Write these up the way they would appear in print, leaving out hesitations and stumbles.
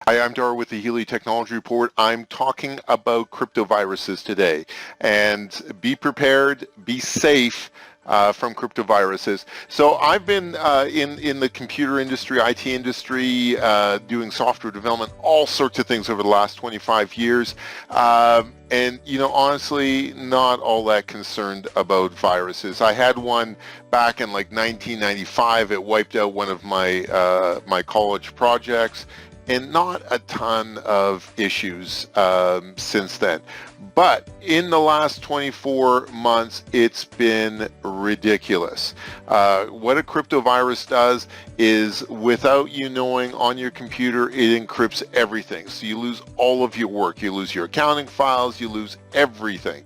Hi, I'm Dar with the Helia Technology Report. I'm talking about cryptoviruses today. And be prepared, be safe from cryptoviruses. So I've been in the computer industry, IT industry, doing software development, all sorts of things over the last 25 years. And, you know, honestly, not all that concerned about viruses. I had one back in like 1995. It wiped out one of my, my college projects. And not a ton of issues since then. But in the last 24 months, it's been ridiculous. What a cryptovirus does is, without you knowing, on your computer, it encrypts everything. So you lose all of your work. You lose your accounting files. You lose everything.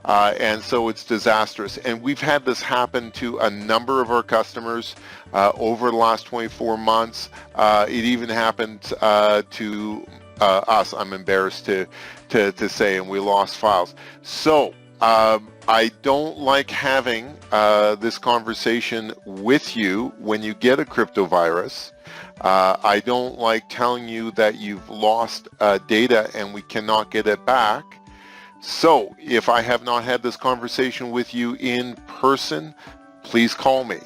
And so it's disastrous. And we've had this happen to a number of our customers over the last 24 months. It even happened to us, I'm embarrassed to say, and we lost files. So I don't like having this conversation with you when you get a cryptovirus. I don't like telling you that you've lost data and we cannot get it back. So if I have not had this conversation with you in person, please call me.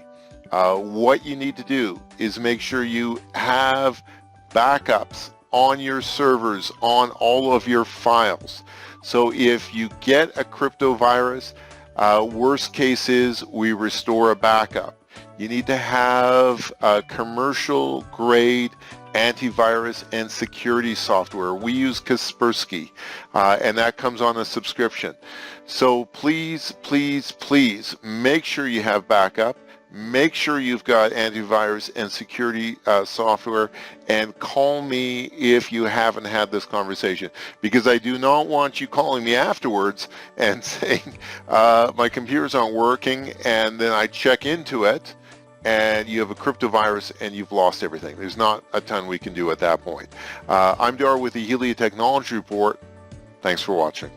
What you need to do is make sure you have backups on your servers, on all of your files. So if you get a cryptovirus, worst case is we restore a backup. You need to have a commercial grade antivirus and security software. We use Kaspersky, and that comes on a subscription. So please, please, please make sure you have backup. Make sure you've got antivirus and security software, and call me if you haven't had this conversation, because I do not want you calling me afterwards and saying my computers aren't working, and then I check into it and you have a cryptovirus and you've lost everything. There's not a ton we can do at that point. I'm Dar with the Helia Technology Report. Thanks for watching.